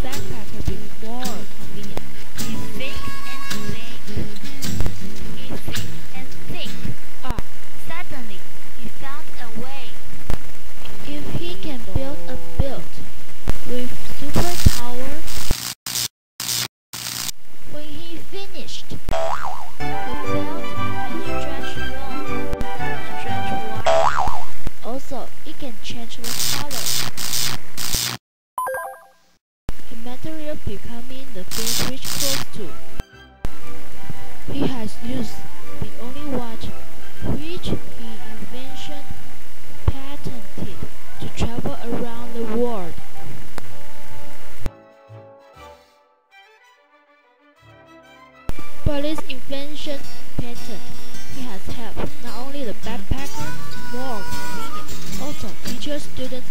backpacker be more convenient. You think and think. You think and think. Ah, Suddenly, he found a way. if he can build a build with superpower, when he finished, the belt can stretch long, stretch wide. Also, it can change the color. The material becoming the thing which close to. He has used the only watch which he invention patented to travel around the world. But this invention patent he has helped not only the backpacker more convenient, also teachers, students,